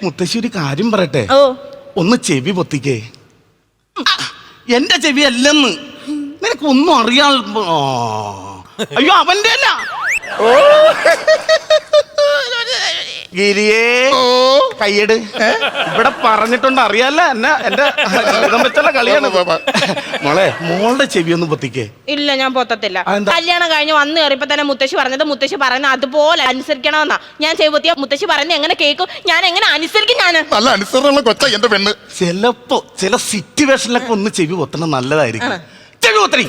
മുത്തശ്ശി ഒരു കാര്യം പറയട്ടെ? ഓ ഒന്ന് ചെവി പൊത്തിക്കേ. എന്റെ ചെവി അല്ലെന്ന് നിനക്കൊന്നും അറിയാൻ. അയ്യോ അവന്റെ അല്ല. ഗിരിയേ കയ്യട്. ഇവിടെ പറഞ്ഞിട്ടുണ്ട് അറിയാല്ല എന്നെ. എന്റെ ജീവിതം വെച്ചുള്ള കളിയാണ്. മോളെ മോളുടെ ചെവി ഒന്ന് പൊത്തിക്കേ. ഇല്ല ഞാൻ പൊത്തത്തില്ല. കല്യാണം കഴിഞ്ഞ് വന്ന് കയറിയപ്പോ തന്നെ മുത്തശ്ശി പറഞ്ഞത് മുത്തശ്ശി പറയുന്നത് അതുപോലെ അനുസരിക്കണമെന്നാ. ഞാൻ ചെവി പൊത്തിയ മുത്തശ്ശി പറയുന്നത് എങ്ങനെ കേൾക്കും? ഞാൻ എങ്ങനെ അനുസരിക്കും? ഞാൻ നല്ല അനുസരണമുള്ള കൊച്ച എന്റെ പെണ്ണ്. ചിലപ്പോ ചില സിറ്റുവേഷനിലൊക്കെ ഒന്ന് ചെവി പൊത്തണം നല്ലതായിരിക്കും. ചെവി പൊത്തറി.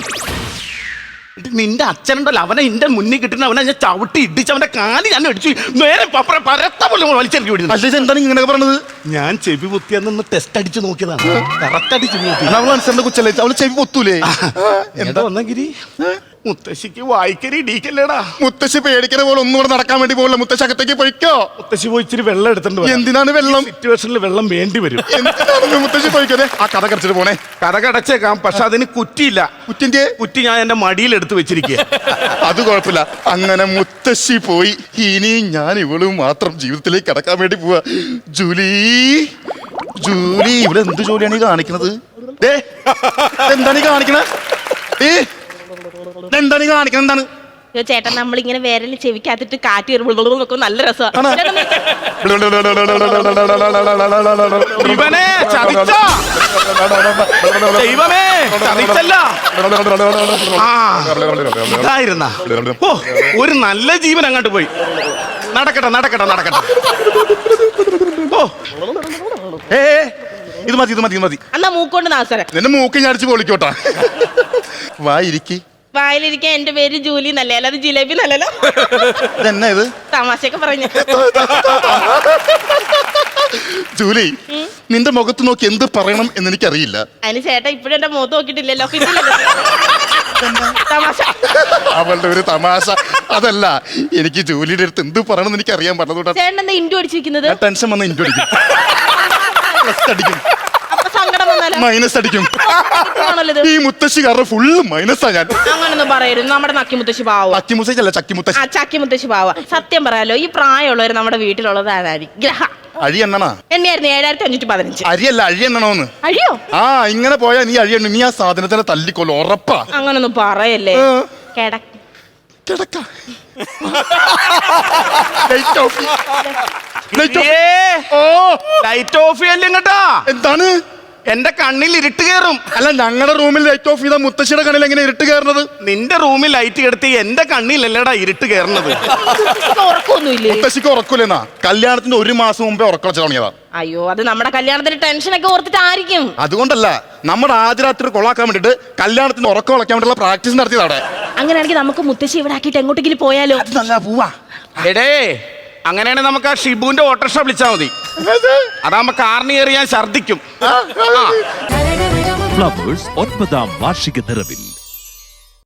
നിന്റെ അച്ഛനുണ്ടല്ലോ, അവനെ എന്റെ മുന്നിൽ കിട്ടുന്ന അവനെ ഞാൻ ചവിട്ടി ഇടിച്ച് അവന്റെ കാലി ഞാൻ അടിച്ചു നേരെ പരത്ത പോലെ വലിച്ചെനിക്ക് വിടുന്നു. എന്താണ് ഇങ്ങനെ പറഞ്ഞത്? ഞാൻ ചെവി പൊത്തിയെന്ന് ടെസ്റ്റ് അടിച്ച് നോക്കിയതാണ്. കറക്റ്റ് അടിച്ച് അവൾ കൊച്ചല്ലേ, അവള് ചെവി പൊത്തൂലേ? എന്താ വന്ന ഗിരി? മുത്തശ്ശിക്ക് വായിക്കരി ഇടിക്കല്ലേടാ. മുത്തശ്ശി പേടിക്കുന്ന പോലെ ഒന്നും കൂടെ നടക്കാൻ വേണ്ടി പോകില്ല. മുത്തശ്ശി അകത്തേക്ക് പോയിക്കോ. മുത്തശ്ശി പോയി ഇച്ചിരി വെള്ളം എടുത്തിട്ട്. എന്തിനാണ് വെള്ളം? സിറ്റുവേഷനിൽ വെള്ളം വേണ്ടി വരും. മുത്തശ്ശി പോയിക്കോതെ. ആ കഥ കടച്ചിട്ട് പോണേ. കഥ കടച്ചേക്കാം, പക്ഷെ അതിന് കുറ്റിയില്ല. കുറ്റി ഞാൻ എന്റെ മടിയിൽ എടുത്ത് വെച്ചിരിക്കുക. അത് കുഴപ്പമില്ല. അങ്ങനെ മുത്തശ്ശി പോയി. ഇനി ഞാൻ ഇവളും മാത്രം ജീവിതത്തിലേക്ക് കടക്കാൻ വേണ്ടി പോവാ. ജൂലി ജൂലി ഇവിടെ എന്ത് ജോലിയാണ് ഈ കാണിക്കുന്നത്? എന്താണ് ഈ കാണിക്കണേ? എന്താണ് ഈ കാണിക്കുന്നത്? എന്താണ് ചേട്ടൻ നമ്മളിങ്ങനെ വിരല് ചെവിക്കകത്തിട്ട് കാറ്റ് നോക്കും, നല്ല രസമാണ്. ഒരു നല്ല ജീവൻ അങ്ങോട്ട് പോയി. നടക്കട്ടെ നടക്കട്ടെ നടക്കട്ടെ. ഇത് മതി ഇത് മതി മതി. എന്നാ മൂക്കൊണ്ട് നാസര. നിന്റെ മൂക്ക് ഞാൻ അടിച്ച് പൊളിക്കോട്ടാ. വായിരിക്കി. വായിലിരിക്കാൻ എന്റെ പേര് ജൂലി നല്ലേ, അല്ലാതെ ജിലേബി നല്ലല്ലോ. ഇതെന്നാ ഇത്? തമാശയൊക്കെ പറഞ്ഞു. ജൂലി, നിന്റെ മുഖത്ത് നോക്കി എന്ത് പറയണം എന്ന് എനിക്കറിയില്ല. അതിന് ചേട്ടാ ഇപ്പഴും എന്റെ മുഖത്ത് നോക്കിയിട്ടില്ലല്ലോ. അവളുടെ ഒരു തമാശ. അതല്ല, എനിക്ക് ജൂലിയുടെ അടുത്ത് എന്ത് പറയണം എന്ന് എനിക്ക് അറിയാൻ പറ്റുന്നതുകൊണ്ടാ. ചേട്ടൻ എന്താ ഇൻഡു അടിച്ചിരിക്കുന്നത്? ടെൻഷൻ വന്ന് ഇൻഡു അടിക്കും, പ്ലസ് അടിക്കും, മൈനസ് അടിക്കും. ഈ മുത്തശ്ശി കാരണം ഫുള്ള് മൈനസാ ഞാൻ. അങ്ങനൊന്നും പറയരുത്. നമ്മുടെ നക്കി മുത്തശ്ശി പാവ. ചക്കി മുത്തശ്ശി ചക്കി മുത്തശ്ശി. ചക്കി മുത്തശ്ശി പാവ. സത്യം പറയാലോ, ഈ പ്രായമുള്ളവർ നമ്മുടെ വീട്ടിലുള്ളത് ആരായിരിക്കും? ഗ്രഹ അഴി എണ്ണണ എണ്ണയായിരുന്നു 7515. അരിയല്ല, അഴി എണ്ണണോന്ന്. അഴിയോ? ആ ഇങ്ങനെ പോയാ നീ അഴി എണ്ണ. നീ ആ സാധനത്തിനെ തല്ലിക്കൊല്ലോ, ഉറപ്പാ. അങ്ങനൊന്നും പറയല്ലേ. എന്താണ്? എന്റെ കണ്ണിൽ ഇരുട്ട് കയറും. അല്ല, ഞങ്ങളുടെ റൂമിൽ ലൈറ്റ് ഓഫ് ചെയ്താൽ മുത്തശ്ശിയുടെ കണ്ണിൽ എങ്ങനെ ഇരുട്ട് കയറുന്നത്? നിന്റെ റൂമിൽ ലൈറ്റ് കെടുത്തി എന്റെ കണ്ണിലല്ലടാ ഇരുട്ട് കയറുന്നത്. മുത്തശ്ശിക്ക് ഉറക്കൂലെന്നാ? കല്യാണത്തിന്റെ 1 മാസം മുമ്പേ ഉറക്കം തുടങ്ങിയതാ. അയ്യോ, അത് നമ്മുടെ കല്യാണത്തിന് ടെൻഷനൊക്കെ ഓർത്തിട്ടായിരിക്കും. അതുകൊണ്ടല്ല, നമ്മുടെ ആദ്യ രാത്രി കൊളാക്കാൻ വേണ്ടിട്ട് കല്യാണത്തിന് ഉറക്കം ഉളക്കാൻ വേണ്ടിയുള്ള പ്രാക്ടീസ് നടത്തിയത് അവിടെ. അങ്ങനെയാണെങ്കിൽ നമുക്ക് മുത്തശ്ശി ഇവിടെ ആക്കിയിട്ട് എങ്ങോട്ടെങ്കിലും പോയാലോ? നല്ല പോവാ. എടേ, അങ്ങനെയാണെങ്കിൽ നമുക്ക് ആ ഷിബുവിന്റെ ഓട്ടോറിക്ഷ വിളിച്ചാൽ മതി. അതാകുമ്പോ കാറിന് കയറി ഞാൻ ഛർദിക്കും. ഫ്ലവേഴ്സ് 9ാം വാർഷിക നിറവിൽ